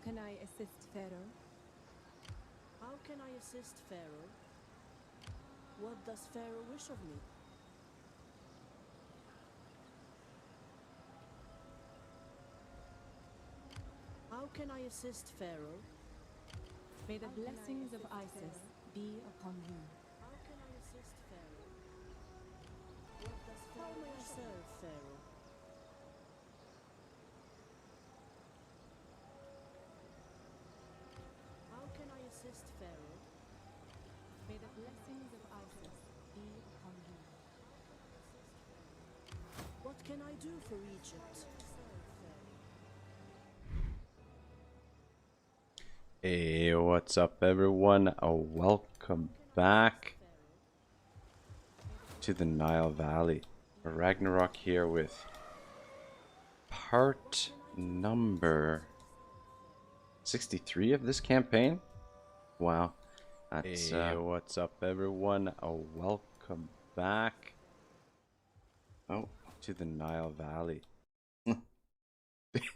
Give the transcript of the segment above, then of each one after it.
can I assist Pharaoh? How can I assist Pharaoh? What does Pharaoh wish of me? How can I assist Pharaoh? May the blessings of Isis be upon you. How can I assist Pharaoh? What does Pharaoh How may I serve Pharaoh? How can I assist Pharaoh? May the blessings of Isis be upon you. What can I do for Egypt? Hey, what's up everyone? Welcome back to the Nile Valley. Ragnarok here with part number 63 of this campaign. Wow. That's, hey, what's up everyone? Welcome back to the Nile Valley.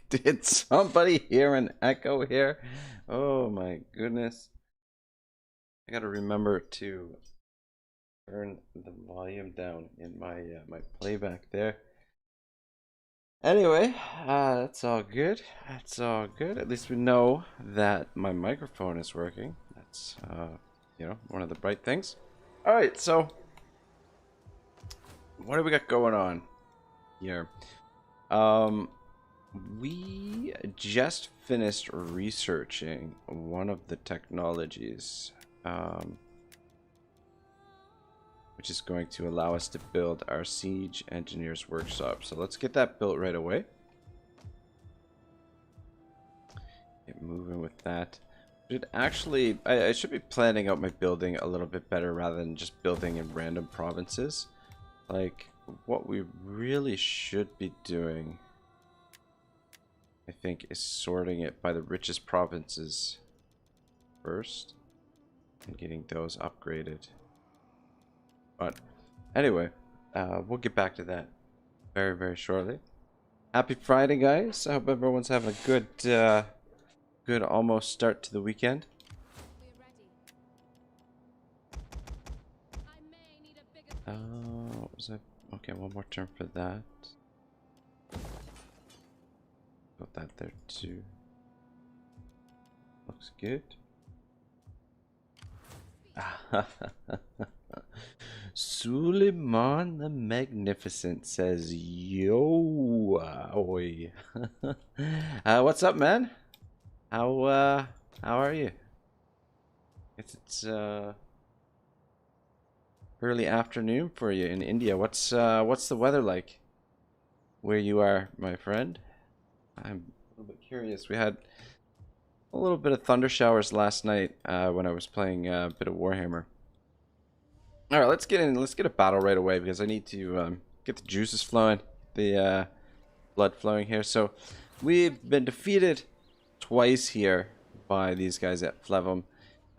Did somebody hear an echo here? Oh my goodness. I gotta remember to turn the volume down in my my playback there. Anyway, that's all good. That's all good. At least we know that my microphone is working. That's you know, one of the bright things. All right, so what do we got going on here? We just finished researching one of the technologies, which is going to allow us to build our siege engineers workshop. So let's get that built right away. Get moving with that. Should actually, I should be planning out my building a little bit better rather than just building in random provinces. Like, what we really should be doing, I think, is sorting it by the richest provinces first and getting those upgraded. But anyway, we'll get back to that very, very shortly. Happy Friday, guys. I hope everyone's having a good, good almost start to the weekend. What was that? Okay, one more turn for that. Got that there too. Looks good. Suleiman the Magnificent says, "Yo, oi." What's up, man? How are you? It's early afternoon for you in India. What's the weather like where you are, my friend? I'm a little bit curious. We had a little bit of thunder showers last night when I was playing a bit of Warhammer. All right, let's get in. Let's get a battle right away because I need to get the juices flowing, the blood flowing here. So we've been defeated twice here by these guys at Flevum.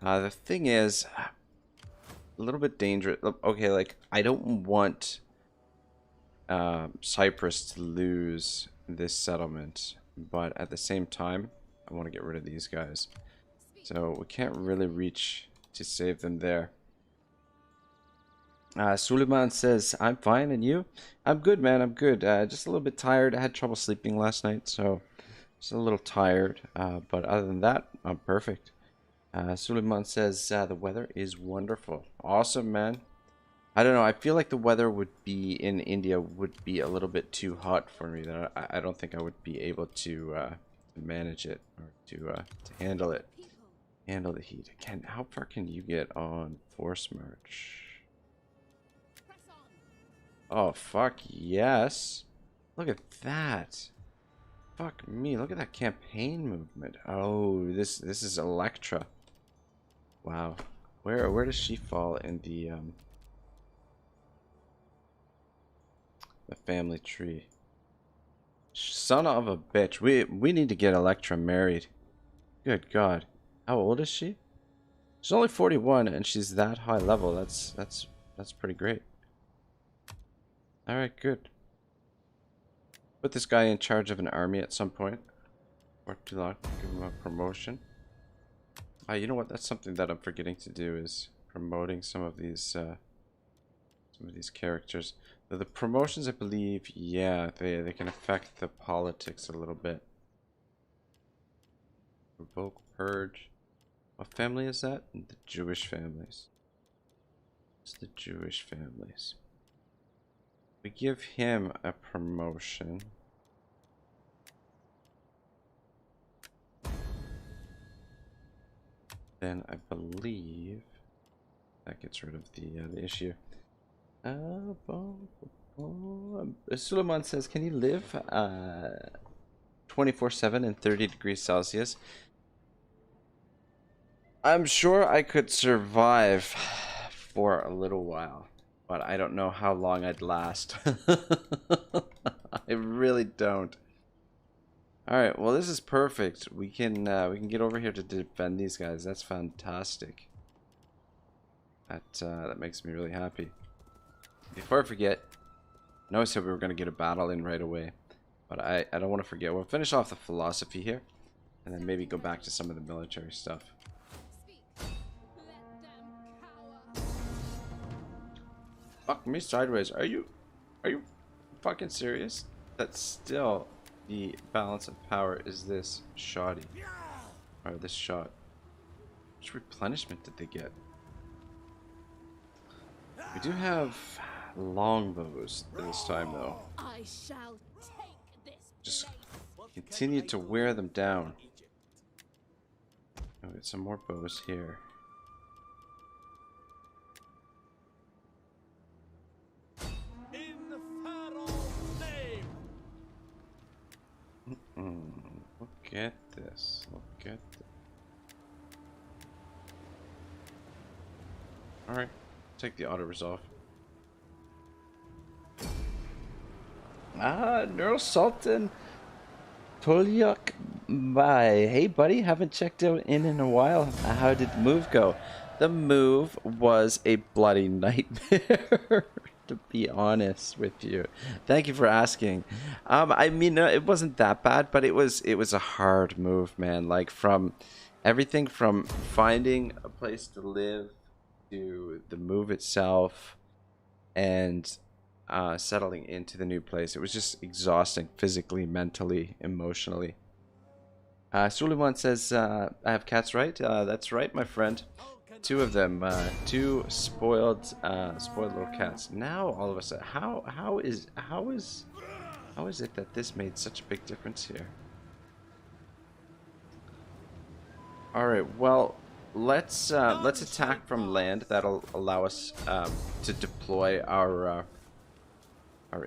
The thing is, a little bit dangerous. Okay, like I don't want Cyprus to lose this settlement, but at the same time, I want to get rid of these guys. So we can't really reach to save them there. Suleiman says, "I'm fine, and you?" "I'm good, man. I'm good. Just a little bit tired. I had trouble sleeping last night, so just a little tired. But other than that, I'm perfect." Suleiman says, "The weather is wonderful." Awesome, man. I don't know. I feel like the weather would be in India would be a little bit too hot for me. That I don't think I would be able to manage it or to handle it. Handle the heat. How far can you get on force march? Oh, fuck yes. Look at that. Fuck me. Look at that campaign movement. Oh, this is Electra. Wow. Where does she fall in the family tree? Son of a bitch. We need to get Electra married. Good God. How old is she? She's only 41 and she's that high level. That's pretty great. All right, good. Put this guy in charge of an army at some point. Or to not give him a promotion. You know what? That's something that I'm forgetting to do, is promoting some of these characters. The promotions, I believe, yeah, they can affect the politics a little bit. Revoke, purge. What family is that? The Jewish families. It's the Jewish families. We give him a promotion. Then I believe that gets rid of the issue. Suleiman says, can you live 24/7 and 30 degrees Celsius? I'm sure I could survive for a little while, but I don't know how long I'd last. I really don't. All right, well, this is perfect. We can get over here to defend these guys. That's fantastic. That makes me really happy. Before I forget, I know I said we were going to get a battle in right away, but I don't want to forget. We'll finish off the philosophy here, and then maybe go back to some of the military stuff. Fuck me sideways. Are you fucking serious? That's still the balance of power is this shoddy. Or this shot. Which replenishment did they get? We do have longbows this time though. I shall take this. Just continue to wear them down. Oh, get some more bows here. Look at this. Look at this. Alright. Take the auto resolve. Neural Sultan Tolyuk. Bye. Hey buddy, haven't checked out in a while. How did the move go? The move was a bloody nightmare. To be honest with you, thank you for asking. I mean, it wasn't that bad, but it was a hard move, man. Like, from everything from finding a place to live to the move itself and settling into the new place. It was just exhausting, physically, mentally, emotionally. Suleiman says, I have cats, right? That's right, my friend. 2 of them, 2 spoiled little cats. Now all of a sudden, how is it that this made such a big difference here? All right, well, let's attack from land. That'll allow us to deploy our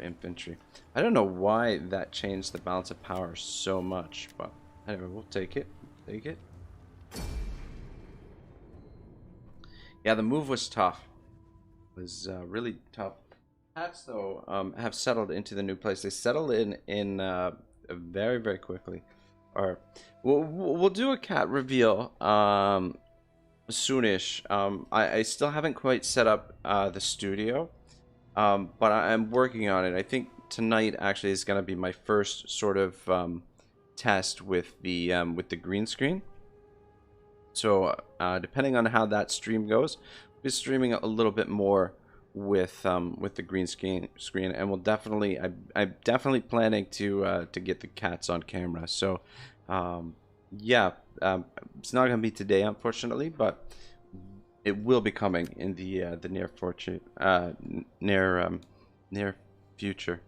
infantry. I don't know why that changed the balance of power so much, but anyway, we'll take it. Take it. Yeah, the move was tough. It was really tough. Cats, though, have settled into the new place. They settled in very, very quickly. Or we'll do a cat reveal soonish. I still haven't quite set up the studio, but I'm working on it. I think tonight actually is going to be my first sort of test with the green screen. So depending on how that stream goes, we'll be streaming a little bit more with the green screen, and we'll definitely I'm definitely planning to get the cats on camera. So yeah, it's not gonna be today, unfortunately, but it will be coming in the near future.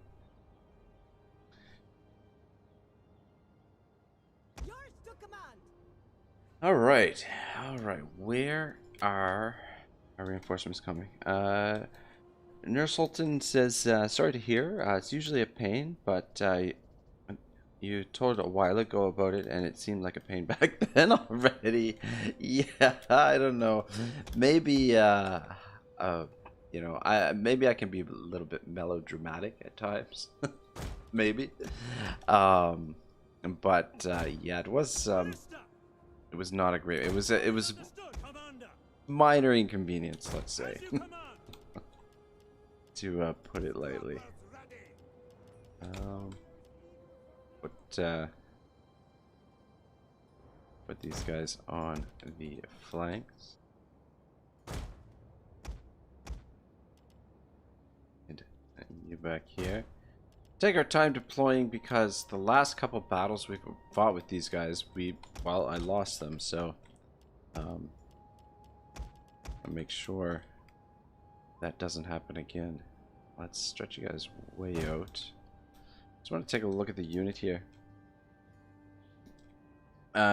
All right. Where are our reinforcements coming? Nurse Sultan says, sorry to hear. It's usually a pain, but you told a while ago about it, and it seemed like a pain back then already. Yeah, I don't know. Maybe, you know, maybe I can be a little bit melodramatic at times. Maybe. But yeah, it was not a great. It was minor inconvenience, let's say, to put it lightly. But, yeah, it was minor inconvenience, let's say, to put it lightly. Put these guys on the flanks. And you back here. Take our time deploying because the last couple battles we've fought with these guys, well, I lost them, so I'll make sure that doesn't happen again. Let's stretch you guys way out. Just want to take a look at the unit here.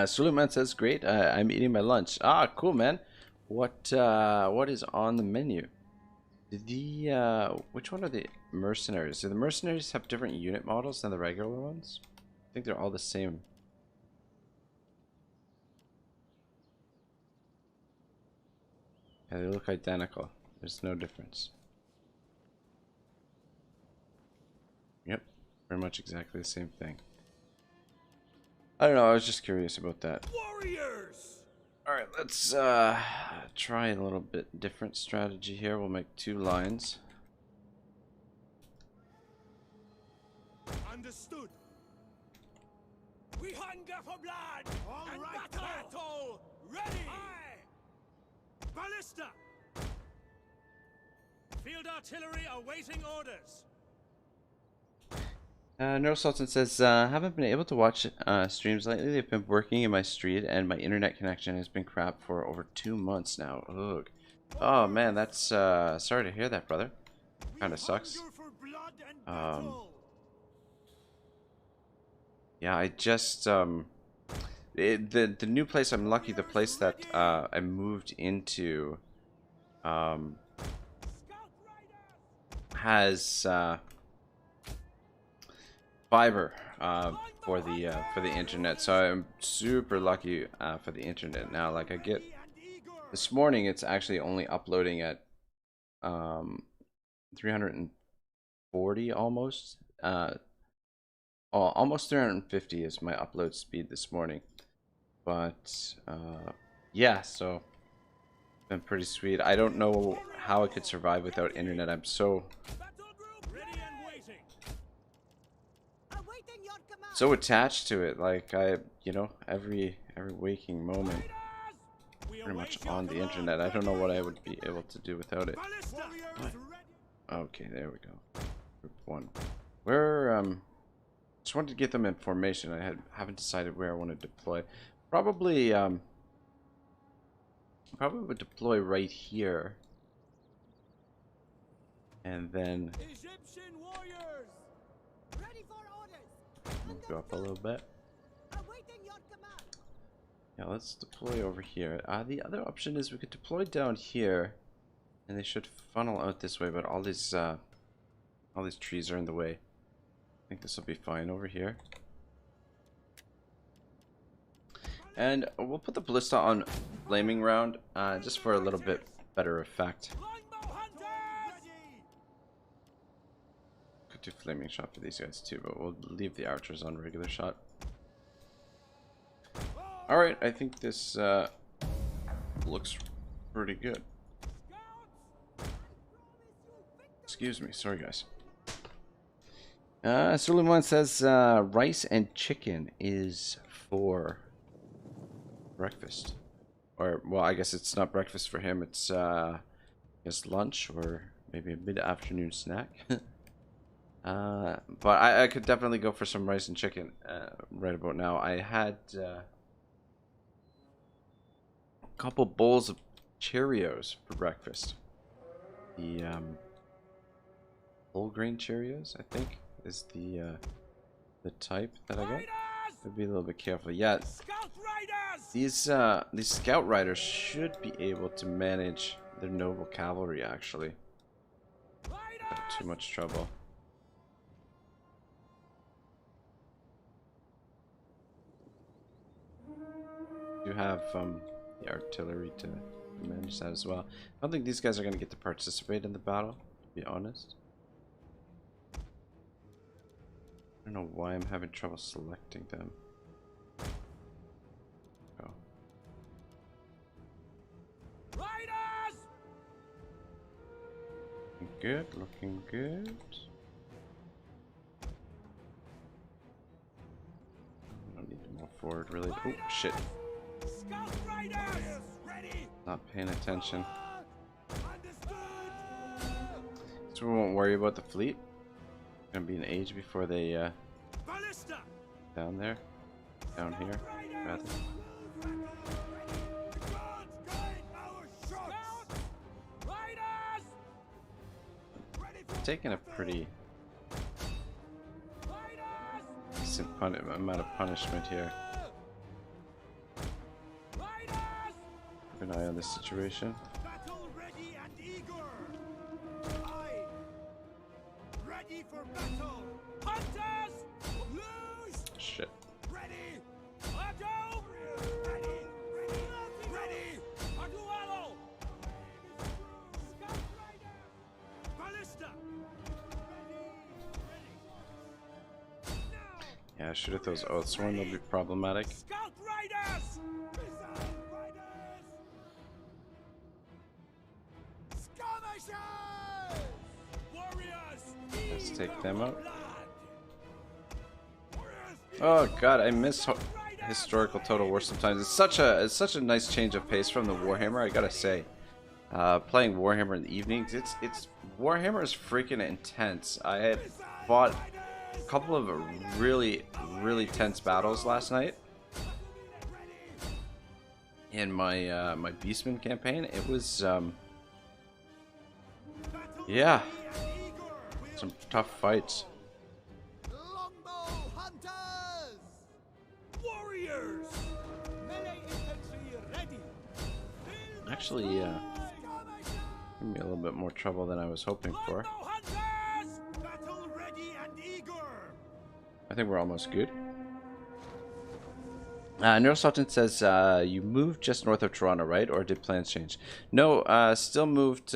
Suleiman says, great, I'm eating my lunch. Ah, cool, man. What is on the menu? Which one are the mercenaries? Do the mercenaries have different unit models than the regular ones? I think they're all the same. Yeah, they look identical. There's no difference. Yep, pretty much exactly the same thing. I don't know, I was just curious about that. Warriors! Alright, let's try a little bit different strategy here. We'll make 2 lines. Understood. We hunger for blood! All and right, battle! Ready! Aye! Ballista! Field artillery awaiting orders. Neural Sultan says, haven't been able to watch streams lately. They've been working in my street and my internet connection has been crap for over 2 months now. Ugh. Oh man, that's sorry to hear that, brother. Kind of sucks. Yeah, I just the new place, I'm lucky, the place that I moved into has fiber for the internet, so I'm super lucky for the internet now. Like, I get this morning, it's actually only uploading at 340 almost. Almost 350 is my upload speed this morning. But yeah, so it's been pretty sweet. I don't know how I could survive without internet. I'm so attached to it. Like, you know, every waking moment pretty much on the internet. I don't know what I would be able to do without it. What? Okay, there we go. Group 1. Where just wanted to get them in formation. I haven't decided where I want to deploy. Probably would deploy right here. And then Egyptian warriors! Ready for orders! move up a little bit. Awaiting your command! Yeah, let's deploy over here. The other option is we could deploy down here, and they should funnel out this way. But all these trees are in the way. I think this will be fine over here. And we'll put the ballista on flaming round, just for a little bit better effect. Could do flaming shot for these guys too, but we'll leave the archers on regular shot. Alright, I think this looks pretty good. Excuse me, sorry guys. Suleiman says rice and chicken is for breakfast. Or, well, I guess it's not breakfast for him. It's I guess lunch or maybe a mid-afternoon snack. But I could definitely go for some rice and chicken right about now. I had a couple bowls of Cheerios for breakfast. The whole grain Cheerios, I think, is the type that I got. I'd be a little bit careful. Yeah, these scout riders should be able to manage their noble cavalry actually. Without too much trouble. You have the artillery to manage that as well. I don't think these guys are going to get to participate in the battle, to be honest. I don't know why I'm having trouble selecting them. Oh. Looking good, looking good. I don't need to move forward really. Oh shit. Scout riders! Ready! Not paying attention. Understood! So we won't worry about the fleet. It's gonna be an age before they Ballista! down there. Down here, rather. Taking a pretty decent amount of punishment here. Keep an eye on this situation. Battle ready and eager. Aye. Ready for battle. Hunters, loose. Shit. Ready. Auto. Ready. Ready. Ready. Agualo. Scout rider. Ballista. Yeah, shoot at those oaths. One will be problematic. Scout riders. Missile riders. Skirmishers. Warriors. Let's take them out. Blood. Oh god, I miss historical Total War sometimes. It's such a nice change of pace from the Warhammer, I gotta say. Playing Warhammer in the evenings, it's Warhammer is freaking intense. I had fought a couple of really tense battles last night in my my Beastman campaign. It was yeah, some tough fights. Longbow hunters. Warriors. Melee infantry ready. Actually, give me a little bit more trouble than I was hoping for. Longbow hunters. Battle ready and eager. I think we're almost good. Neurosultan says you moved just north of Toronto, right? Or did plans change? No, still moved,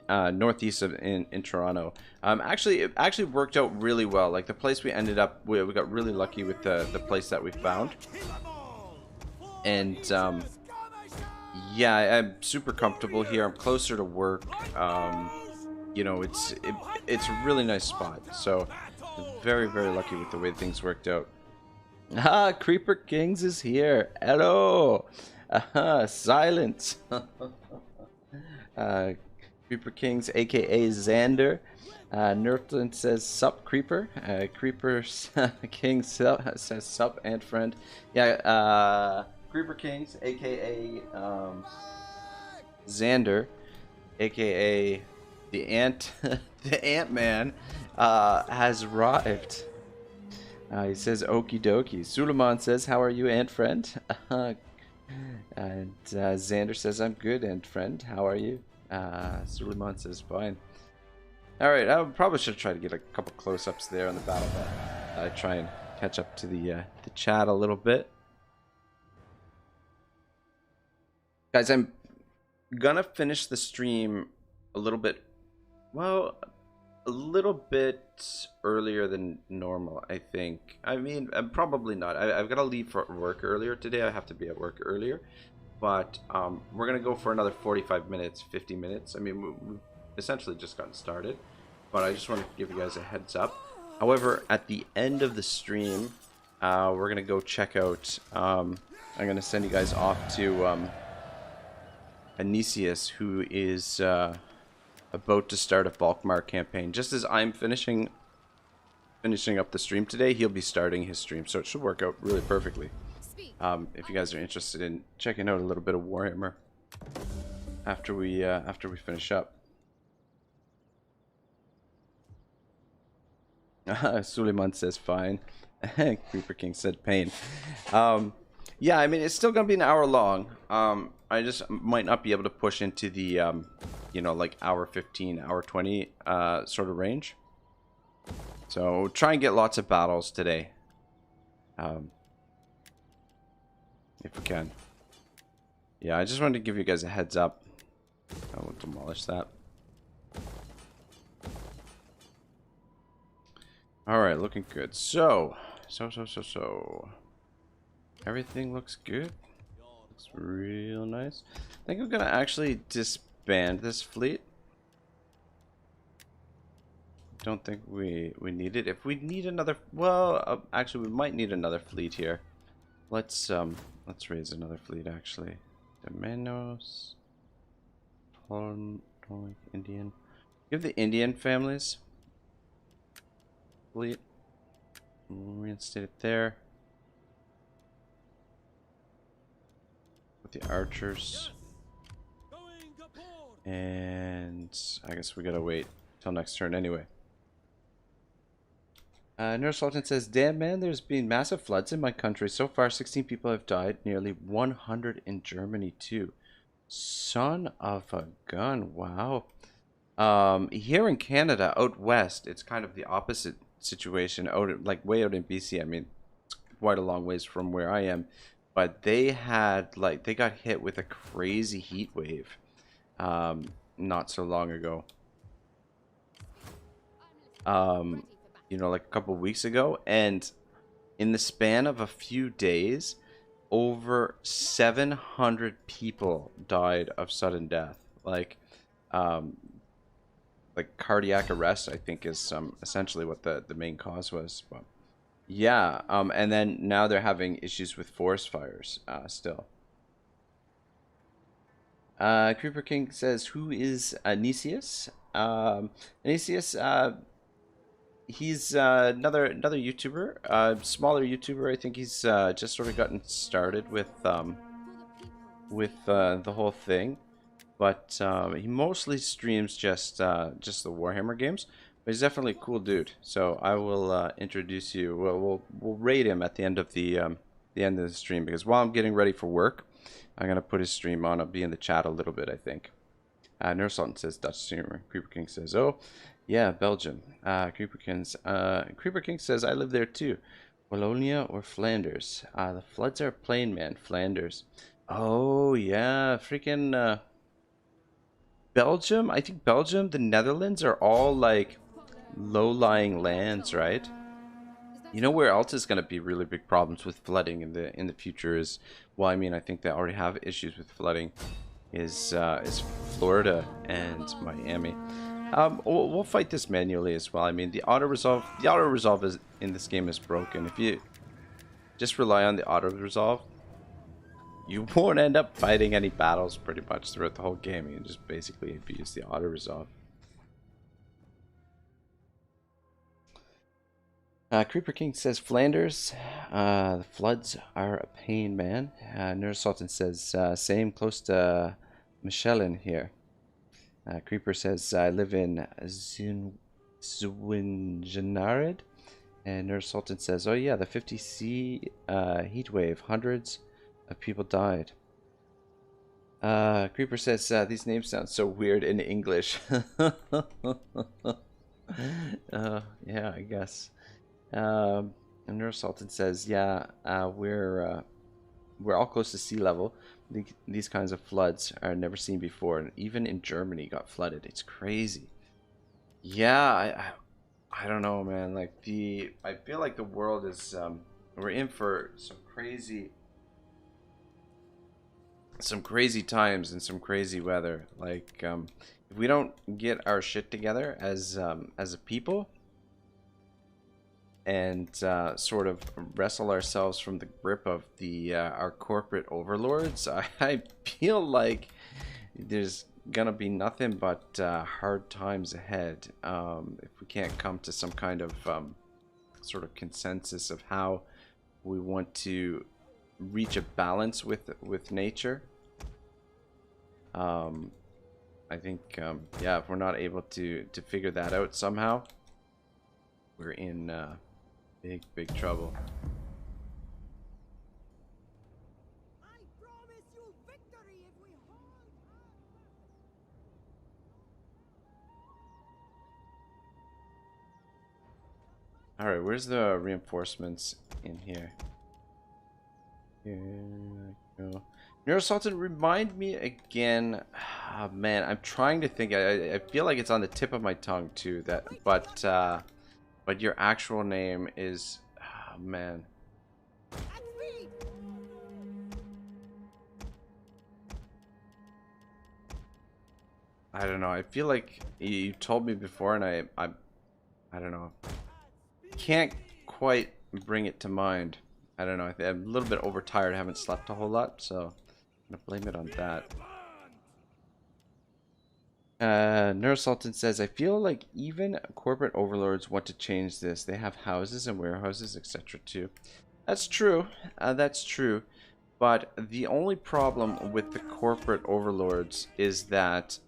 northeast of in Toronto. Actually, it actually worked out really well. Like the place we ended up, we got really lucky with the place that we found. Kill 'em all. And yeah, I'm super comfortable here. I'm closer to work. You know, it's a really nice spot. So very lucky with the way things worked out. Ah, Creeper Kings is here. Hello. Silence. Creeper Kings, aka Xander. Nerflin says sup Creeper. Creeper King says sup and friend. Yeah, Creeper Kings, aka Xander, aka the Ant the Ant-Man, has arrived. He says okie dokie. Suleiman says, how are you, Ant friend? And Xander says, I'm good, Ant friend. How are you? Suleiman says, fine. Alright, I probably should try to get a couple close-ups there on the battle, but I try and catch up to the chat a little bit. Guys, I'm gonna finish the stream a little bit, well, a little bit earlier than normal, I think. I mean, probably not. I've got to leave for work earlier today. I have to be at work earlier. But we're going to go for another 45 minutes, 50 minutes. I mean, we've essentially just gotten started. But I just want to give you guys a heads up. However, at the end of the stream, we're going to go check out... I'm going to send you guys off to Anicius, who is... about to start a Balkmar campaign. Just as I'm finishing up the stream today, he'll be starting his stream, so it should work out really perfectly. If you guys are interested in checking out a little bit of Warhammer after we finish up. Suleiman says fine. Creeper King said pain. Yeah, I mean, it's still gonna be an hour long. I just might not be able to push into the you know, like hour 15, hour 20 sort of range. So we'll try and get lots of battles today, if we can. Yeah, I just wanted to give you guys a heads up. I will demolish that. All right, looking good. So everything looks good. Looks real nice. I think I'm gonna actually disband this fleet. Don't think we need it. If we need another, well, actually we might need another fleet here. let's raise another fleet actually. The Manos, Indian. You have the Indian families. Fleet. Reinstate it there. With the archers. Going aboard. And I guess we gotta wait till next turn anyway. Nurse Sultan says, damn man, there's been massive floods in my country. So far, 16 people have died. Nearly 100 in Germany too. Son of a gun. Wow. Here in Canada, out west, it's kind of the opposite situation. Like way out in BC, I mean, it's quite a long ways from where I am. But they had, like, they got hit with a crazy heat wave not so long ago. You know, like a couple weeks ago, and in the span of a few days, over 700 people died of sudden death. Like cardiac arrest, I think, is essentially what the main cause was. But yeah, and then now they're having issues with forest fires still. Creeper King says, who is Anicius? Anicius, he's another YouTuber, smaller YouTuber. I think he's just sort of gotten started with the whole thing, but he mostly streams just the Warhammer games. But he's definitely a cool dude. So I will introduce you. We'll rate him at the end of the end of the stream, because while I'm getting ready for work, I'm gonna put his stream on. I'll be in the chat a little bit, I think. Nurse Sultan says Dutch streamer. Creeper King says, oh. Yeah, Belgium. Creeper King says, I live there too. Wallonia or Flanders? The floods are plain, man. Flanders. Oh, yeah. Freaking Belgium? I think Belgium, the Netherlands are all like low-lying lands, right? You know where else is going to be really big problems with flooding in the future is, well, I mean, I think they already have issues with flooding, is Florida and Miami. We'll fight this manually as well. I mean, the auto resolve is in this game is broken. If you just rely on the auto resolve, you won't end up fighting any battles pretty much throughout the whole game. You can just basically abuse the auto resolve. Creeper King says Flanders. The floods are a pain, man. Nurse Sultan says same, close to Michelin here. Creeper says, I live in Zwinjanarid. And Nurse Sultan says, oh yeah, the 50C heat wave. Hundreds of people died. Creeper says, these names sound so weird in English. Yeah, I guess. And Nurse Sultan says, yeah, we're all close to sea level. These kinds of floods are never seen before, and even in Germany got flooded. It's crazy. Yeah, I don't know, man. Like I feel like the world is we're in for some crazy times and some crazy weather. Like if we don't get our shit together as a people, and sort of wrestle ourselves from the grip of our corporate overlords, I feel like there's gonna be nothing but hard times ahead if we can't come to some kind of sort of consensus of how we want to reach a balance with nature. I think yeah, if we're not able to figure that out somehow, we're in big trouble. I promise you victory if we hold. All right, where's the reinforcements in here? Here we go. Neurosultan, remind me again. Oh, man, I'm trying to think. I feel like it's on the tip of my tongue too. But your actual name is, oh, man. I don't know. I feel like you told me before, and I don't know. Can't quite bring it to mind. I don't know. I'm a little bit overtired. I haven't slept a whole lot, so I'm gonna blame it on that. Nurse Sultan says, I feel like even corporate overlords want to change this. They have houses and warehouses, etc. too. That's true. That's true. But the only problem with the corporate overlords is that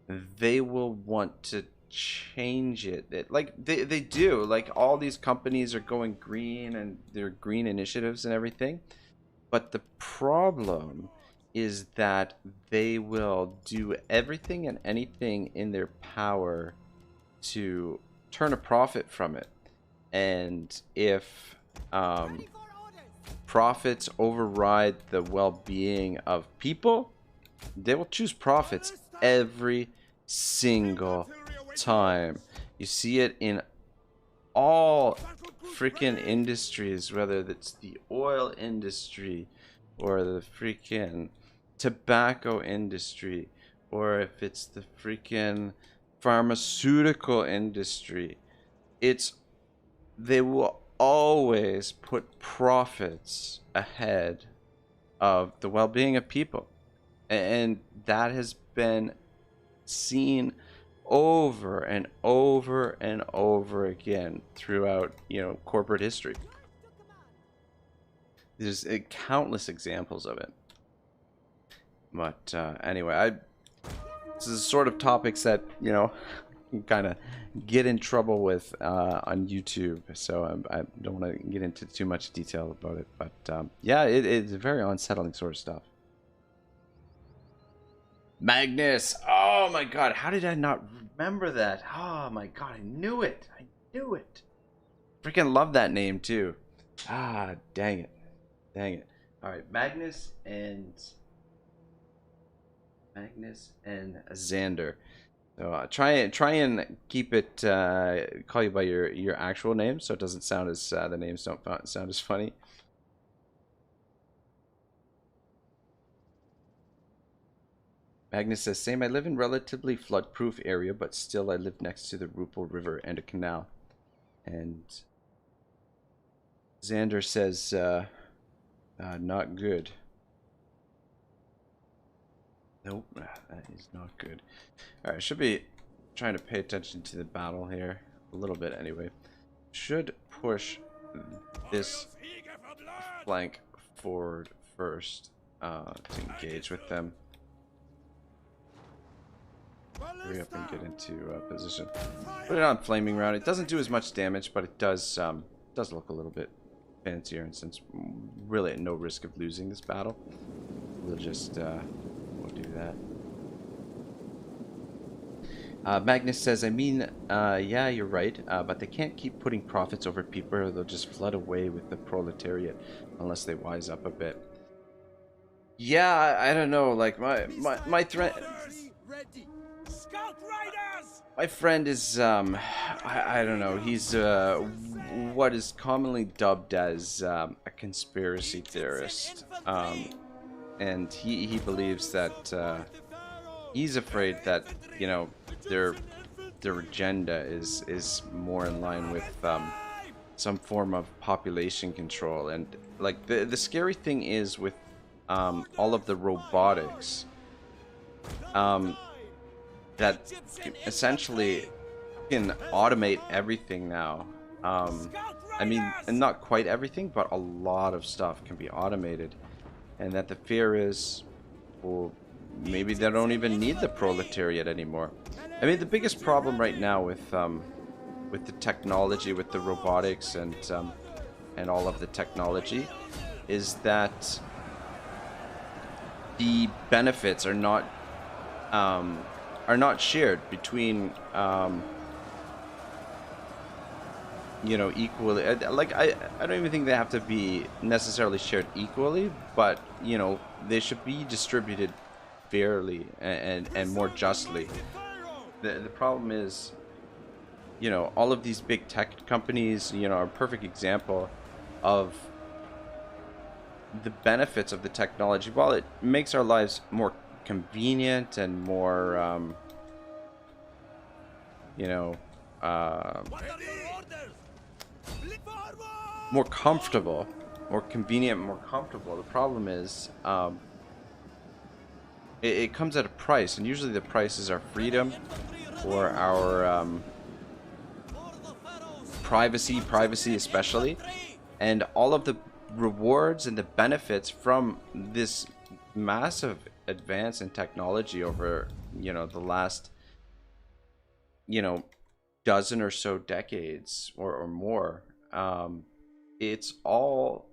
they will want to change it. Like they do. Like all these companies are going green and their green initiatives and everything. But the problem is that they will do everything and anything in their power to turn a profit from it. And if profits override the well-being of people, they will choose profits every single time. You see it in all freaking industries, whether it's the oil industry or the freaking tobacco industry, or if it's the freaking pharmaceutical industry. They will always put profits ahead of the well-being of people, and that has been seen over and over and over again throughout, corporate history. There's countless examples of it. But anyway, this is the sort of topics that, you kind of get in trouble with on YouTube, so I don't want to get into too much detail about it. But yeah, it's very unsettling sort of stuff. Magnus! Oh my god, how did I not remember that? Oh my god, I knew it! I knew it! Freaking love that name too. Ah, dang it. Dang it. Alright, Magnus and Xander. So try and keep it, call you by your actual name, so it doesn't sound as, the names don't sound as funny. Magnus says, same, I live in relatively flood-proof area, but still I live next to the Rupel River and a canal. And Xander says, not good. Nope, that is not good. Alright, I should be trying to pay attention to the battle here. A little bit, anyway. Should push this flank forward first to engage with them. Hurry up and get into position. Put it on flaming round. It doesn't do as much damage, but it does look a little bit fancier. And since really at no risk of losing this battle, we'll just we'll do that. Magnus says, I mean, yeah, you're right, but they can't keep putting profits over people, or they'll just flood away with the proletariat unless they wise up a bit. Yeah, I don't know. Like my threat. My friend is, I don't know, he's what is commonly dubbed as a conspiracy theorist, and he believes that he's afraid that, their agenda is more in line with some form of population control. And like the scary thing is with all of the robotics, that essentially can automate everything now. I mean, and not quite everything, but a lot of stuff can be automated. And that the fear is, well, maybe they don't even need the proletariat anymore. I mean, the biggest problem right now with the technology, with the robotics and all of the technology, is that the benefits are not shared between equally. Like I don't even think they have to be necessarily shared equally, but they should be distributed fairly and more justly. The problem is, all of these big tech companies, are a perfect example of the benefits of the technology. While it makes our lives more convenient and more more comfortable, more convenient, more comfortable. The problem is, it comes at a price, and usually the price is our freedom or our privacy especially, and all of the rewards and the benefits from this massive advance in technology over, you know, the last, you know, dozen or so decades or more. It's all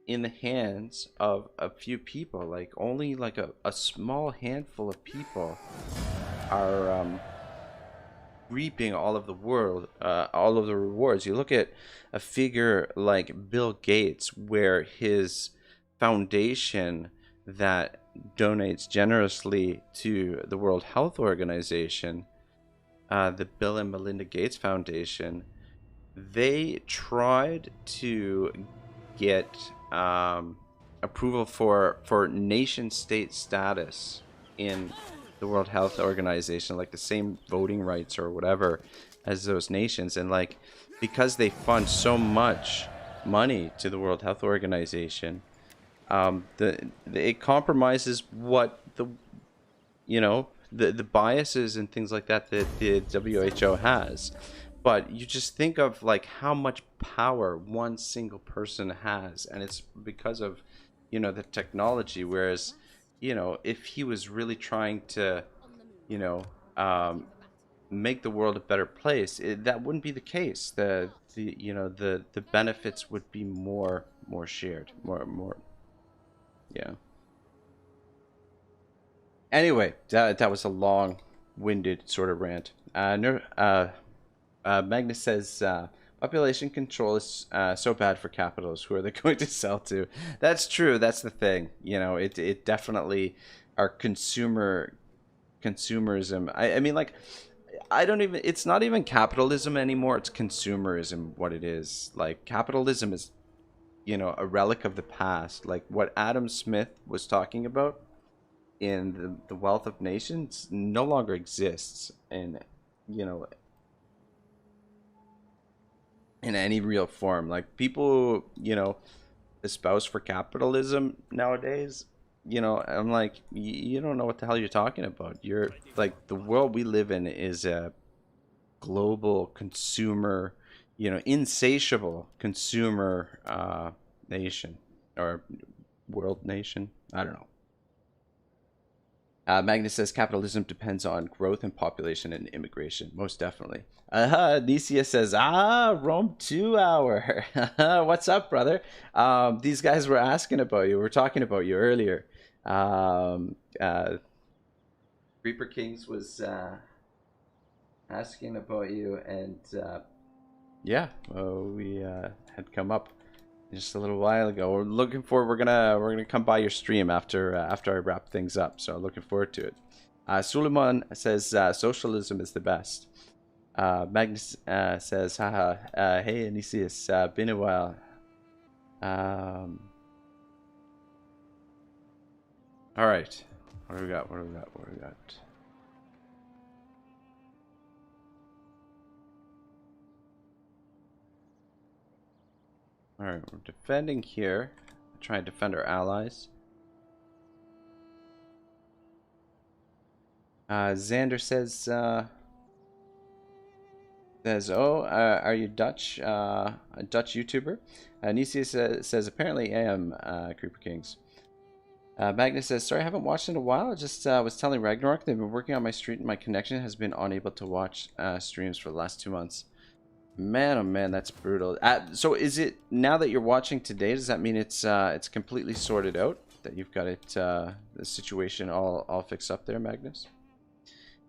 in the hands of a few people. Like only like a small handful of people are reaping all of the all of the rewards. You look at a figure like Bill Gates, where his foundation that donates generously to the World Health Organization, the Bill and Melinda Gates Foundation, they tried to get approval for nation state status in the World Health Organization, like the same voting rights or whatever as those nations. And like, because they fund so much money to the World Health Organization, it compromises what the, you know, the biases and things like that that the WHO has. But you just think of like how much power one single person has, and it's because of, you know, the technology. Whereas, you know, if he was really trying to, you know, make the world a better place, that wouldn't be the case. The you know, the benefits would be more shared, more. Yeah. Anyway, that was a long-winded sort of rant. Magnus says, population control is so bad for capitals. Who are they going to sell to? That's true. That's the thing. You know, it definitely, our consumerism. I mean, like, it's not even capitalism anymore. It's consumerism, what it is. Like, capitalism is, you know, a relic of the past. Like what Adam Smith was talking about in the Wealth of Nations no longer exists in, you know, in any real form. Like people, you know, espouse for capitalism nowadays. You know, I'm like, you don't know what the hell you're talking about. You're like, the world we live in is a global consumer, you know, insatiable consumer nation or world nation. I don't know. Magnus says capitalism depends on growth in population and immigration. Most definitely. Nicia says, Rome 2 hour. What's up, brother? These guys were asking about you. We were talking about you earlier. Reaper Kings was asking about you, and yeah, we had come up just a little while ago. We're looking forward. We're gonna come by your stream after I wrap things up. So looking forward to it. Suleiman says socialism is the best. Magnus says, haha, hey Anisius, been a while. All right, what do we got? Alright, we're defending here. Trying to defend our allies. Xander says, are you Dutch? A Dutch YouTuber? Nisia says, apparently I am, Creeper Kings. Magnus says, sorry, I haven't watched in a while. I just was telling Ragnarok they've been working on my stream and my connection has been unable to watch streams for the last 2 months. Man, oh man, that's brutal. So is it, now that you're watching today, does that mean it's completely sorted out? That you've got it, the situation all fixed up there, Magnus?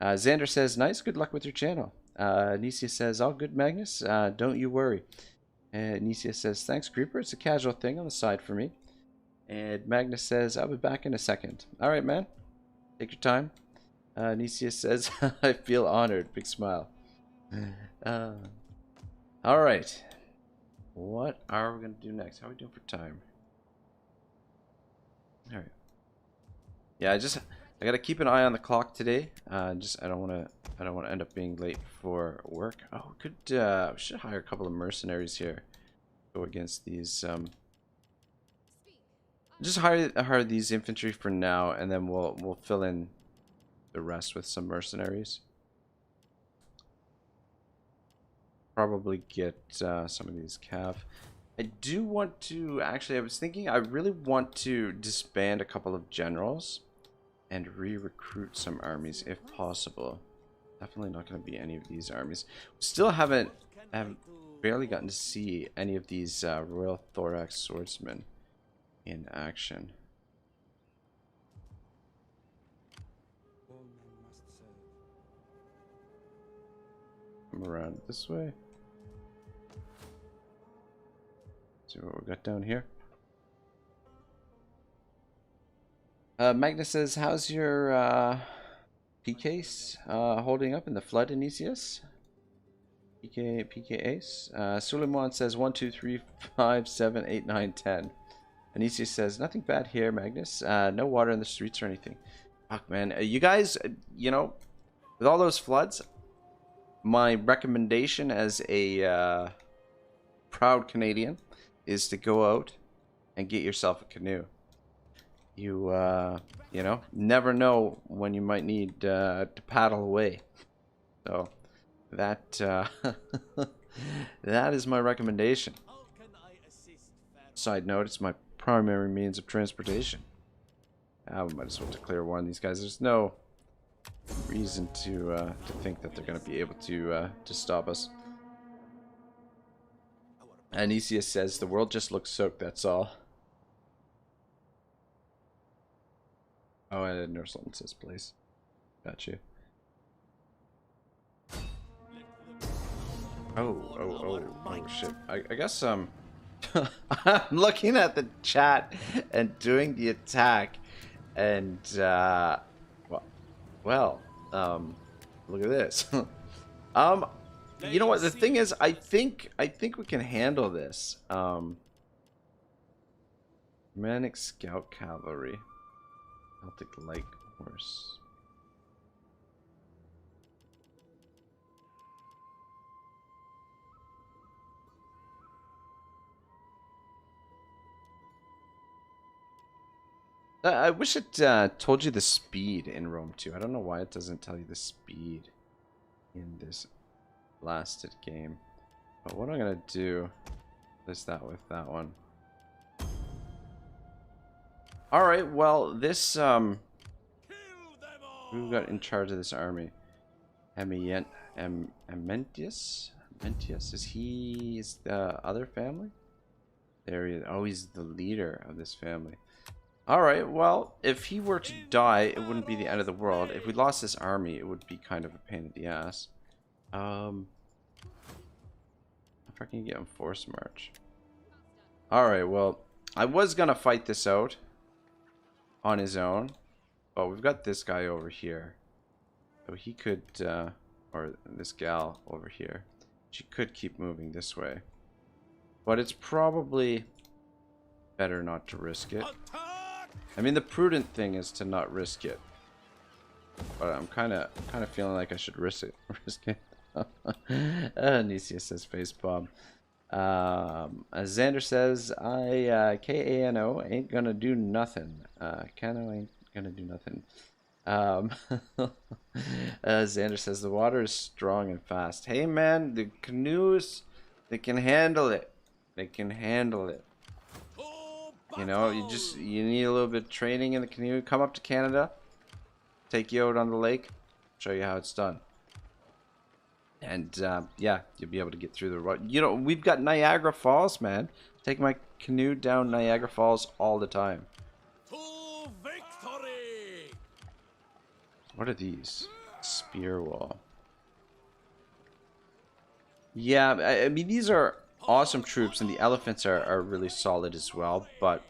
Xander says, nice, good luck with your channel. Nisia says, all good, Magnus, don't you worry. And Nisia says, thanks, Creeper, it's a casual thing on the side for me. And Magnus says, I'll be back in a second. Alright, man, take your time. Nisia says, I feel honored, big smile. Alright, what are we going to do next? How are we doing for time? Alright. Yeah, I got to keep an eye on the clock today. I don't want to end up being late for work. Oh, we should hire a couple of mercenaries here. Go against these Just hire these infantry for now, and then we'll fill in the rest with some mercenaries. Probably get some of these cav. I do want to actually. I was thinking I really want to disband a couple of generals and re-recruit some armies if possible. Definitely not going to be any of these armies. We still haven't barely gotten to see any of these Royal Thorax swordsmen in action. Come around this way. See what we got down here. Magnus says, how's your PKs holding up in the flood, Anicius? PK Ace. Suleiman says 1, 2, 3, 5, 7, 8, 9, 10. Anicius says, nothing bad here, Magnus. No water in the streets or anything. Fuck, man. You guys, you know, with all those floods, my recommendation as a proud Canadian is to go out and get yourself a canoe. You know, never know when you might need to paddle away. So that that is my recommendation. Side note, it's my primary means of transportation. We might as well declare war on these guys. There's no reason to think that they're going to be able to stop us. Anicius says, the world just looks soaked, that's all. Oh, I didn't know something says place. Got you. Oh, shit. I guess, I'm looking at the chat and doing the attack, and, well, look at this. You know what, the thing is, I think we can handle this. Manic Scout Cavalry. Celtic Light Horse. I wish it told you the speed in Rome too. I don't know why it doesn't tell you the speed in this blasted game. But what I'm gonna do is that with that one. Alright, well, this, who got in charge of this army? Amentius? Amentius? Is he the other family? There he is. Oh, he's the leader of this family. Alright, well, if he were to die, it wouldn't be the end of the world. If we lost this army, it would be kind of a pain in the ass. If I can get him force march. Alright, well, I was gonna fight this out on his own, but we've got this guy over here, so he could or this gal over here, she could keep moving this way, but it's probably better not to risk it. I mean, the prudent thing is to not risk it, but I'm kind of feeling like I should risk it. Nisia says facepalm. Xander says, Kano ain't gonna do nothing. Kano ain't gonna do nothing. Xander says, the water is strong and fast. Hey man, the canoes, they can handle it. They can handle it. You know, you need a little bit of training in the canoe. Come up to Canada, take you out on the lake, show you how it's done. And yeah, you'll be able to get through the road. You know, we've got Niagara Falls, man. Take my canoe down Niagara Falls all the time. To victory! What are these? Spear wall. Yeah, I mean, these are awesome troops, and the elephants are really solid as well. But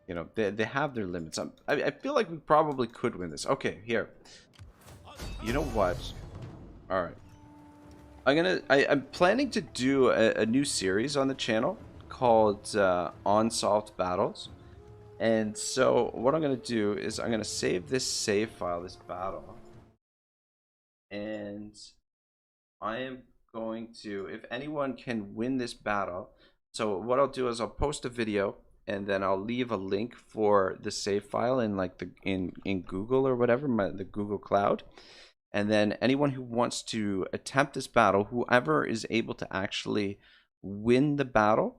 you know, they have their limits. I feel like we probably could win this. Okay, here. You know what? All right. I'm planning to do a new series on the channel called Unsolved Battles. And so what I'm gonna do is I'm gonna save this save file, this battle. And I am going to, if anyone can win this battle, so what I'll do is I'll post a video and then I'll leave a link for the save file in like the in Google or whatever, the Google Cloud. And then anyone who wants to attempt this battle, whoever is able to actually win the battle,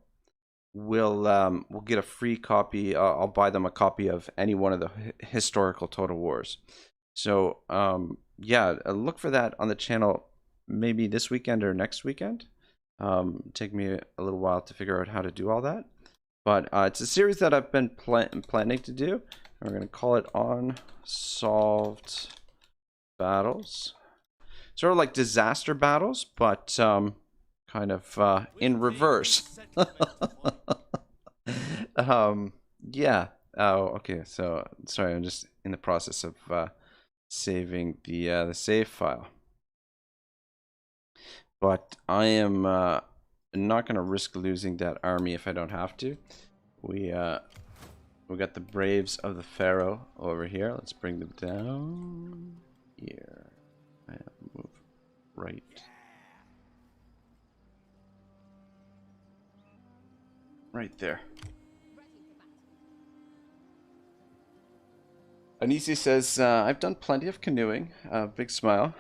will get a free copy. I'll buy them a copy of any one of the historical Total Wars. So yeah, look for that on the channel maybe this weekend or next weekend. Take me a little while to figure out how to do all that. But it's a series that I've been planning to do. We're going to call it Unsolved Battles. Sort of like disaster battles, but kind of in reverse. Yeah. Oh, okay. So sorry, I'm just in the process of saving the save file. But I am not going to risk losing that army if I don't have to. We got the Braves of the Pharaoh over here. Let's bring them down here and move right. Right there. Anisi says, I've done plenty of canoeing. Big smile.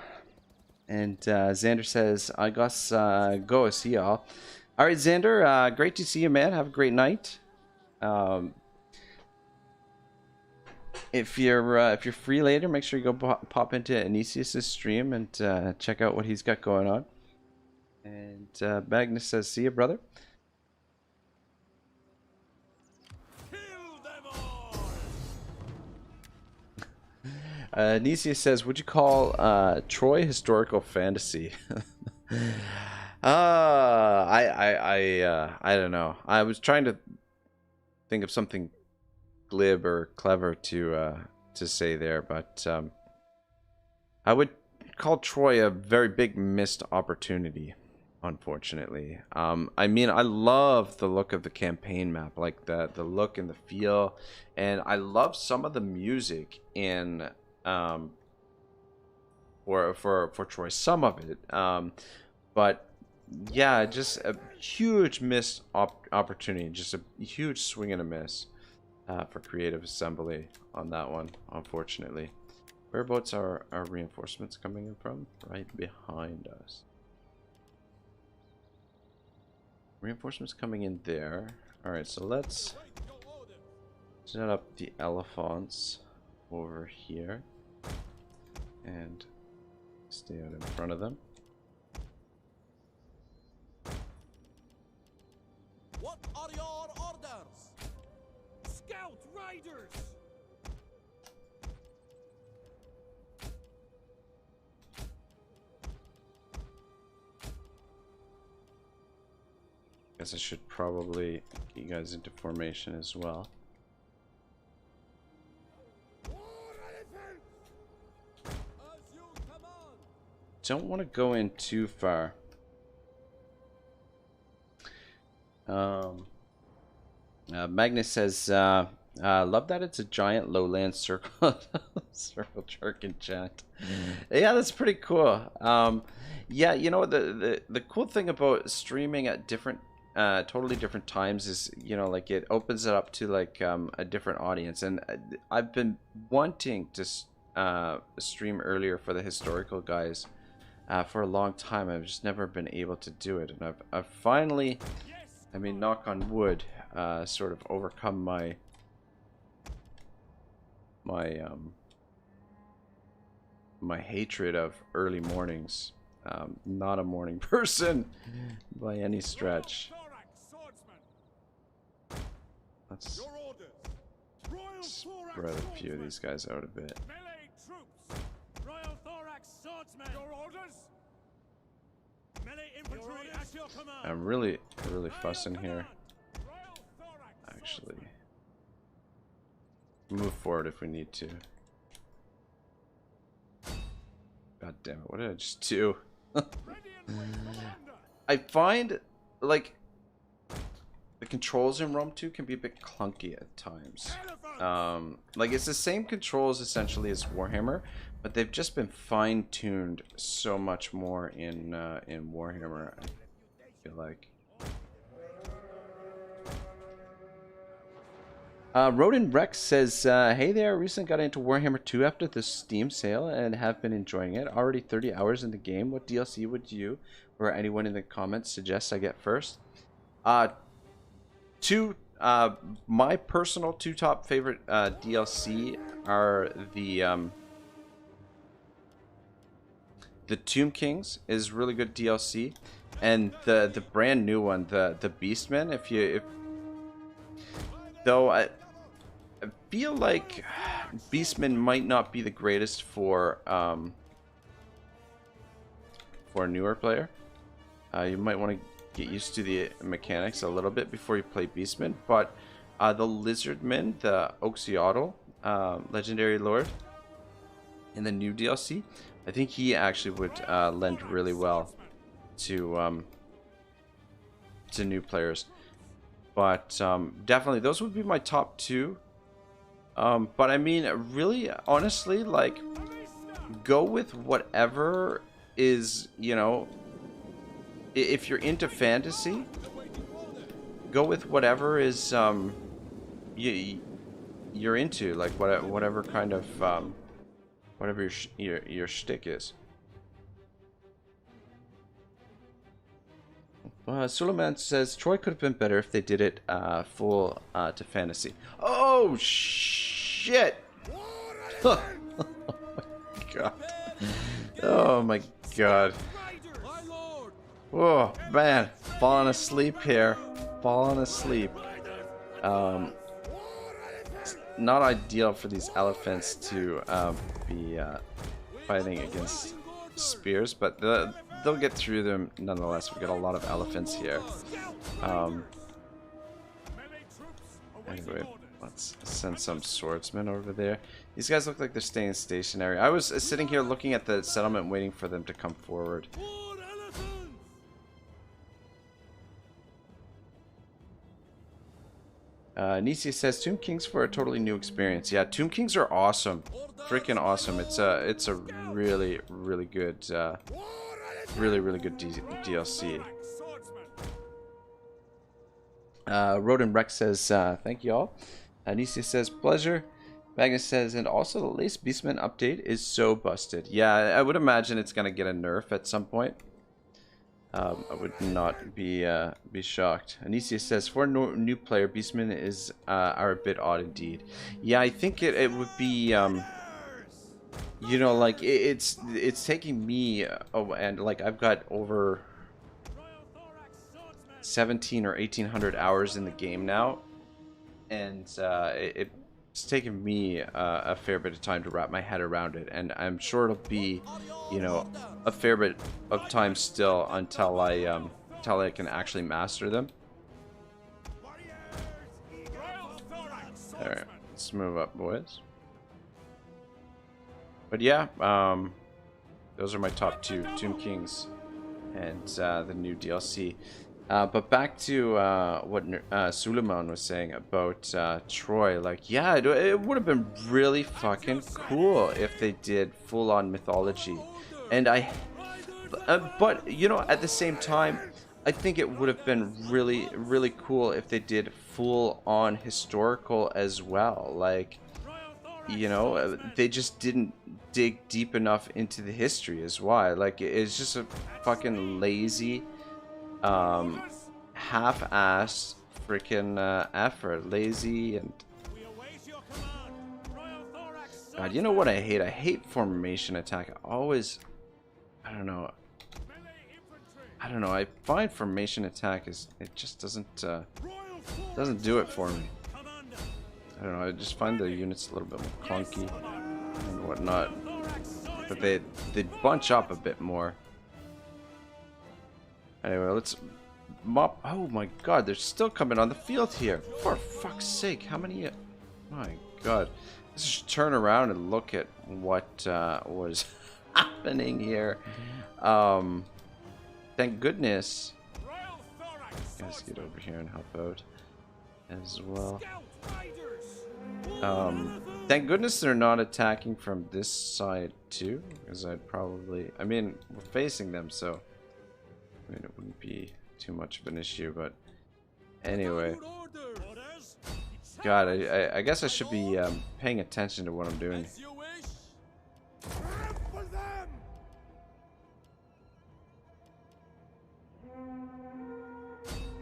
And Xander says, I guess go see y'all. All right, Xander, great to see you, man. Have a great night. If you're free later, make sure you go pop into Anisius' stream and check out what he's got going on. And Magnus says, see you, brother. Nisia says, would you call Troy historical fantasy? I don't know. I was trying to think of something glib or clever to say there, but I would call Troy a very big missed opportunity, unfortunately. I mean, I love the look of the campaign map, like the look and the feel, and I love some of the music in for Troy, some of it, but yeah, just a huge missed opportunity, just a huge swing and a miss for Creative Assembly on that one, unfortunately. Whereabouts are our reinforcements coming in from? Right behind us. Reinforcements coming in there. Alright, so let's set up the elephants over here and stay out in front of them. What are your orders? Scout Riders! Guess I should probably get you guys into formation as well. Don't want to go in too far. Magnus says, love that it's a giant lowland circle circle jerk in chat. Yeah, that's pretty cool. Yeah, you know, the cool thing about streaming at different totally different times is, you know, like it opens it up to like a different audience, and I've been wanting to stream earlier for the historical guys for a long time. I've just never been able to do it, and I've finally, I mean, knock on wood, sort of overcome my hatred of early mornings. Not a morning person by any stretch. Let's spread a few of these guys out a bit. I'm really fussing here. Actually, move forward if we need to. God damn it, what did I just do? I find, like, the controls in Rome 2 can be a bit clunky at times. Like, it's the same controls essentially as Warhammer, but they've just been fine-tuned so much more in Warhammer, I feel like. Rodin Rex says, hey there, recently got into Warhammer 2 after the Steam sale and have been enjoying it. Already 30 hours in the game. What DLC would you or anyone in the comments suggest I get first? My personal two top favorite DLC are the Tomb Kings is really good DLC, and the brand new one, the Beastmen. Though I feel like Beastmen might not be the greatest for a newer player. You might want to get used to the mechanics a little bit before you play Beastmen. But the Lizardmen, the Oxiotl, Legendary Lord, in the new DLC, I think he actually would lend really well to new players. But definitely, those would be my top two. But I mean, really, honestly, like, go with whatever is, you know, if you're into fantasy, go with whatever is you're into, like whatever kind of whatever your shtick is. Suleiman says Troy could have been better if they did it full to fantasy. Oh shit! Oh my god! Oh my god! Oh man, falling asleep here. Falling asleep. It's not ideal for these elephants to be fighting against spears, but they'll get through them nonetheless. We've got a lot of elephants here. Anyway, let's send some swordsmen over there. These guys look like they're staying stationary. I was sitting here looking at the settlement waiting for them to come forward. Nisi says Tomb Kings for a totally new experience. Yeah, Tomb Kings are awesome. Freaking awesome. It's a really good really good DLC. Rodin Rex says thank you all. Nisi says pleasure. Magnus says, and also the latest Beastman update is so busted. Yeah, I would imagine it's gonna get a nerf at some point. I would not be shocked. Anicia says, for a new player, Beastmen are a bit odd indeed. Yeah, I think it would be, you know, like it's taking me, and like I've got over 17 or 1800 hours in the game now, and it's taken me a fair bit of time to wrap my head around it, and I'm sure it'll be, you know, a fair bit of time still until I can actually master them. Alright, let's move up, boys. But yeah, those are my top two, Tomb Kings and the new DLC. But back to what Suleiman was saying about Troy. Like, yeah, it would have been really fucking cool if they did full-on mythology. And but, you know, at the same time, I think it would have been really cool if they did full-on historical as well. Like, you know, they just didn't dig deep enough into the history is why. Like, it's just a fucking lazy... half-assed freaking effort. Lazy and... God, you know what I hate? I hate formation attack. I always... I don't know, I find formation attack is... It just doesn't do it for me. I don't know, I just find the units a little bit more clunky and whatnot. But they bunch up a bit more. Anyway, let's mop. Oh my god, they're still coming on the field here. For fuck's sake, how many... My god. Let's just turn around and look at what was happening here. Thank goodness. Guys, get over here and help out as well. Thank goodness they're not attacking from this side too, because I'd probably... I mean, we're facing them, so... I mean, it wouldn't be too much of an issue, but anyway. God, I guess I should be paying attention to what I'm doing. As you wish. Trample them.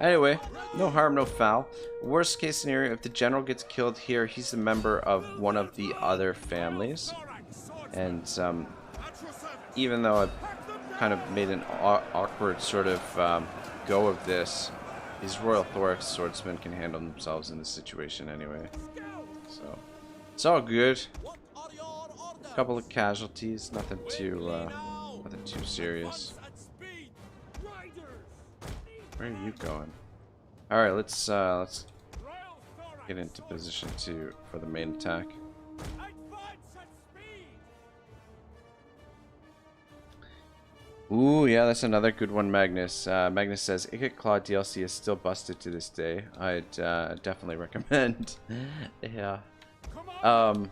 Anyway, no harm, no foul. Worst case scenario, if the general gets killed here, he's a member of one of the other families. And even though I've kind of made an awkward sort of go of this, these Royal Thorax swordsmen can handle themselves in this situation anyway. So it's all good. What are your orders? Couple of casualties, nothing too serious. Advance at speed. Riders. Where are you going? All right, let's Royal Thorax. get into position for the main attack. Advance at speed. Ooh, yeah, that's another good one, Magnus. Magnus says, Icket Claw DLC is still busted to this day. I'd definitely recommend. Yeah. Come on.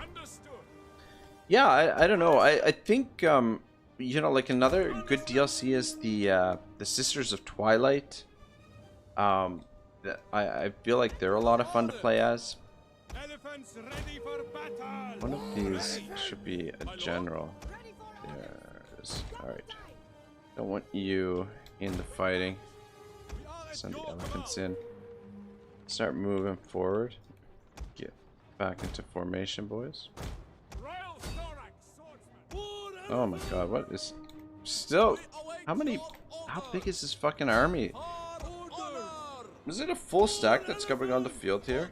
Understood. Yeah, I don't know. I think, you know, like another good DLC is the Sisters of Twilight. I feel like they're a lot of fun to play as. Elephants ready for battle. One of these should be a general. There it is. Alright. Don't want you in the fighting. We are at Send the your elephants command. in. Start moving forward. Get back into formation, boys. Royal Thorax swordsman. Oh my god, what is... Still... How many... How big is this fucking army? Order. Is it a full stack that's coming on the field here?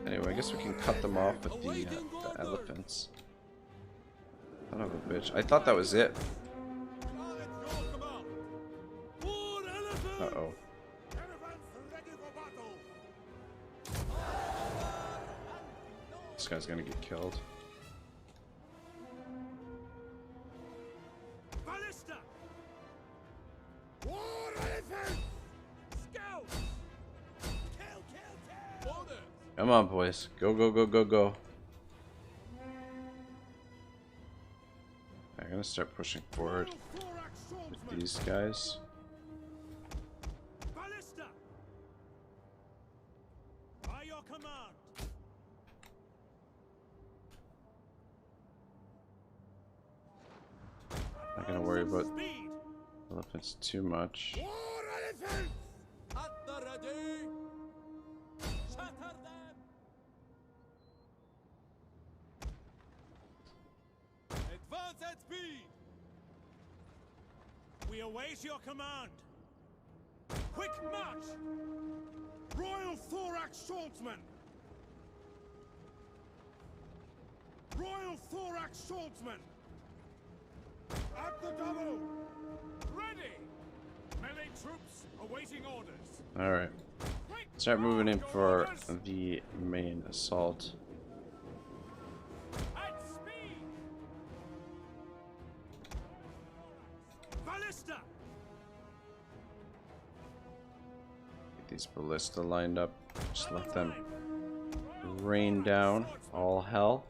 Anyway, I guess we can cut them off with the elephants. Son of a bitch. I thought that was it. We are at your command. Four elephants. Uh-oh. Elephants ready for battle. This guy's gonna get killed. Ballista. War elephants. Scouts. Kill. Orders. Come on, boys. Go, go, go, go, go. I'm gonna start pushing forward Royal Thorax with swordsman. these guys. Ballista. By your command. Not gonna worry about Speed. elephants too much. War elephants. At the ready. Shatter them. Advance at speed. We await your command. Quick march. Royal Thorax swordsman. Royal Thorax swordsman. At the double. Ready. Melee troops awaiting orders. Alright. Quick. Start moving in Your for orders. the main assault. At speed. Ballista. Get these ballista lined up. Just let them rain down all hell.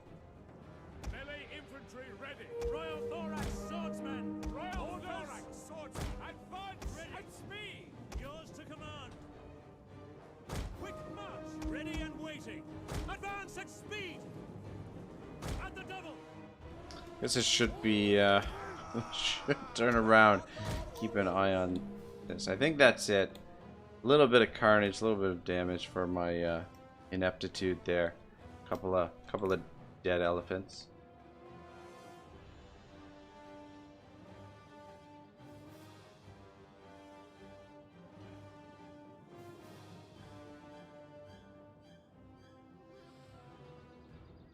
Melee infantry ready. Royal Thorax swordsman. Royal Thorax swordsman. Advance at speed. Yours to command. Quick march. Ready and waiting. Advance at speed. At the double. Guess it should be should turn around. Keep an eye on this. I think that's it. A little bit of carnage, a little bit of damage for my ineptitude there. Couple of dead elephants.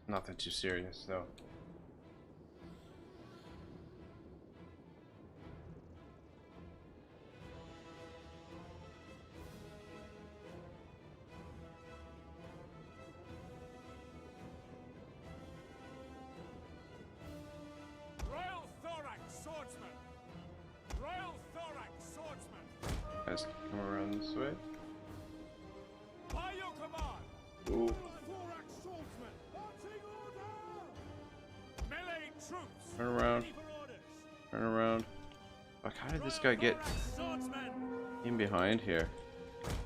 Nothing too serious though. Royal Thorax swordsman. Royal Thorax swordsman. Guys, come around this way. By your command. Ooh. Thorax swordsman. Marching order. Melee troops. Turn around. Ready for orders. Turn around. Fuck, how did this guy get Thorax swordsman. in behind here?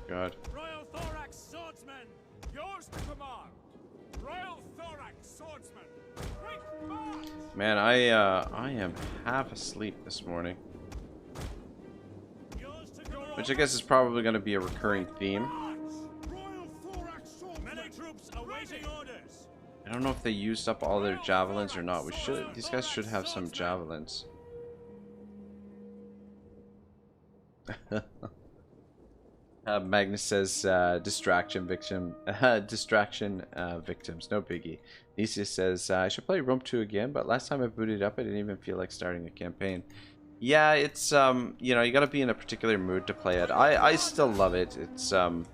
God. Royal Thorax swordsman. to command. Royal thorax swordsman. Quick march. Man, I am half asleep this morning, Yours to command. which I guess is probably going to be a recurring theme. Royal thorax swordsman. Many troops awaiting orders. I don't know if they used up all their javelins or not. These guys should have some javelins. Magnus says distraction victims, no biggie. Nisius says I should play Rome 2 again, but last time I booted up I didn't even feel like starting a campaign. Yeah, it's you know, you gotta be in a particular mood to play it. I still love it. It's you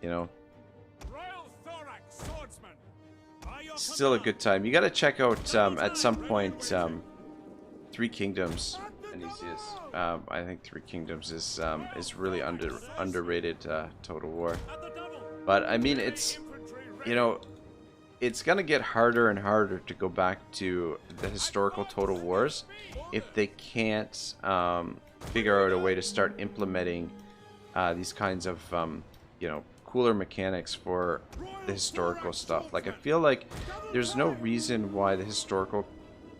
know, Royal thorax swordsman. By your still a command. good time. You gotta check out at some point Three Kingdoms. I think Three Kingdoms is really underrated Total War. At the double. But I mean, it's, you know, it's gonna get harder and harder to go back to the historical Total Wars if they can't figure out a way to start implementing these kinds of you know, cooler mechanics for the historical stuff. Like, I feel like there's no reason why the historical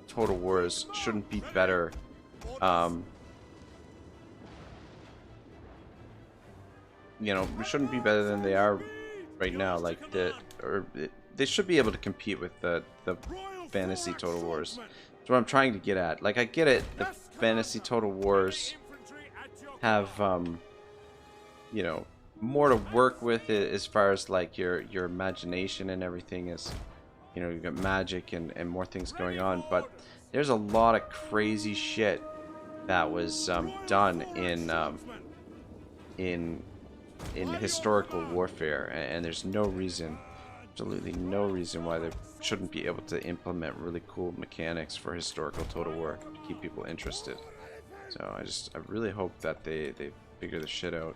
Total Wars shouldn't be better. You know, we shouldn't be better than they are right now. Like, they should be able to compete with the fantasy Total Wars. That's what I'm trying to get at. Like, I get it, the fantasy Total Wars have you know, more to work with it as far as like your imagination and everything is, you know, you've got magic and more things going on, but there's a lot of crazy shit that was done in historical warfare, and there's no reason, absolutely no reason why they shouldn't be able to implement really cool mechanics for historical Total War to keep people interested. So I really hope that they figure the shit out.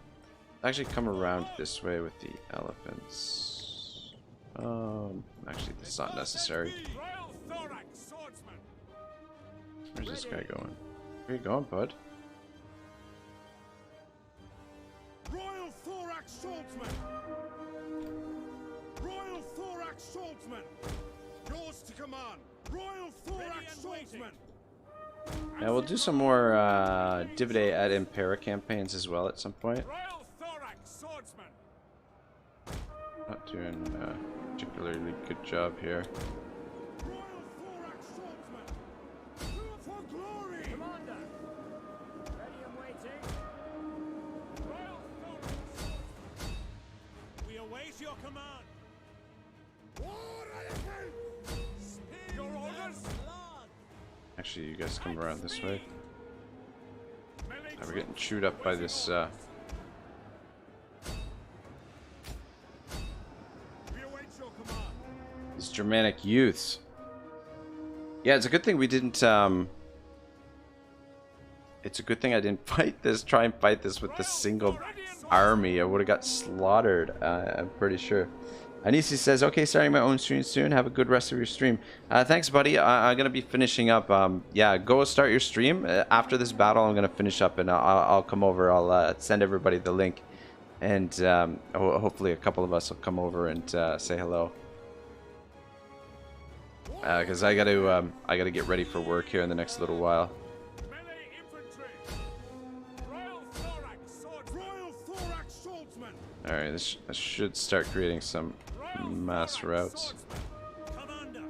Actually come around this way with the elephants. Actually that's not necessary. Royal thorax swordsman. Where's this guy going? Where you going, bud? Royal thorax swordsman. Royal thorax swordsman. Yours to command. Royal thorax swordsman. Yeah, we'll do some more Divide ad Impera campaigns as well at some point. Royal thorax swordsman. Not doing a particularly good job here. Royal thorax swordsman. For glory. Commander. Ready and waiting. Royal thorax swordsman. We await your command. Speed your orders. Actually, you guys come around this way. We're getting chewed up by this We await your command. these Germanic youths. Yeah, it's a good thing we didn't it's a good thing I didn't try and fight this with the single army. I would have got slaughtered, I'm pretty sure. Anisi says, okay, starting my own stream soon. Have a good rest of your stream. Thanks, buddy. I'm going to be finishing up. Yeah, go start your stream. After this battle, I'm going to finish up and I'll come over. I'll send everybody the link. And hopefully a couple of us will come over and say hello. Because I got to get ready for work here in the next little while. Melee infantry. Royal thorax swordsman. Royal thorax swordsman. Alright, this should start creating some mass routes. Commander.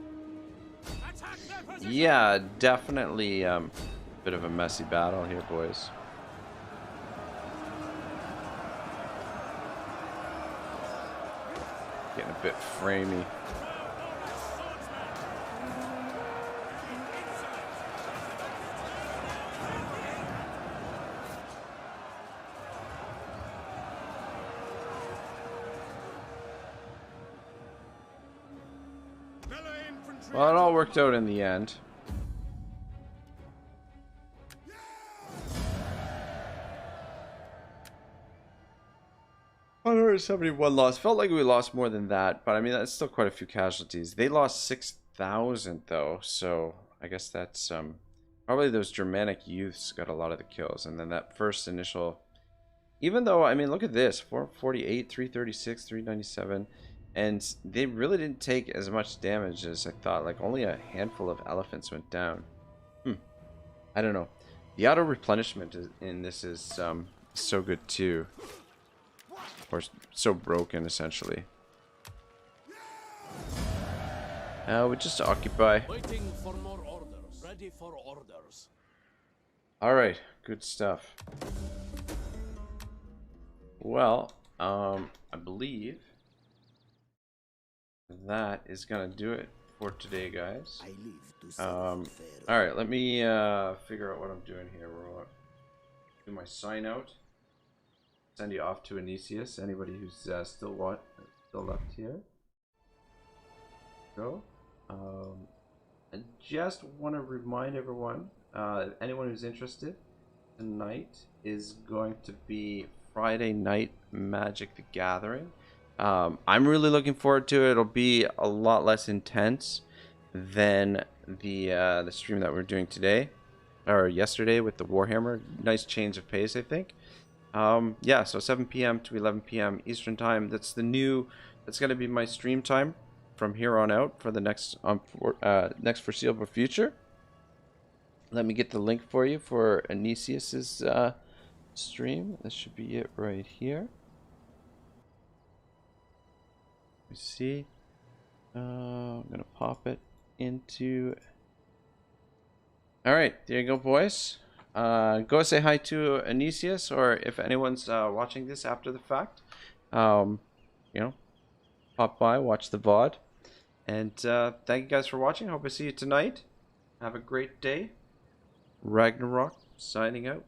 Attack their position. Yeah, definitely bit of a messy battle here, boys. Getting a bit framey. Well, it all worked out in the end. 171 loss. Felt like we lost more than that, but I mean that's still quite a few casualties. They lost 6,000 though, so I guess that's probably those Germanic youths got a lot of the kills, and then that first initial. Even though I mean, look at this: 448, 336, 397. And they really didn't take as much damage as I thought. Like, only a handful of elephants went down. I don't know. The auto replenishment in this is so good too. Or so broken, essentially. We just occupy. Waiting for more orders. Ready for orders. Alright, good stuff. Well, I believe that is gonna do it for today, guys. Alright, let me figure out what I'm doing here. We're gonna do my sign out. Send you off to Anicius. Anybody who's still left here. Go. I just want to remind everyone, anyone who's interested, tonight is going to be Friday Night Magic the Gathering. I'm really looking forward to it. It'll be a lot less intense than the stream that we're doing today or yesterday with the Warhammer. Nice change of pace, I think. Yeah, so 7 p.m. to 11 p.m. Eastern Time. That's going to be my stream time from here on out for the next foreseeable future. Let me get the link for you for Anicius's stream. This should be it right here. Let me see. I'm gonna pop it into. All right, there you go, boys. Go say hi to Anicius, or if anyone's watching this after the fact, you know, pop by, watch the VOD. And thank you guys for watching. Hope I see you tonight. Have a great day. Ragnarok signing out.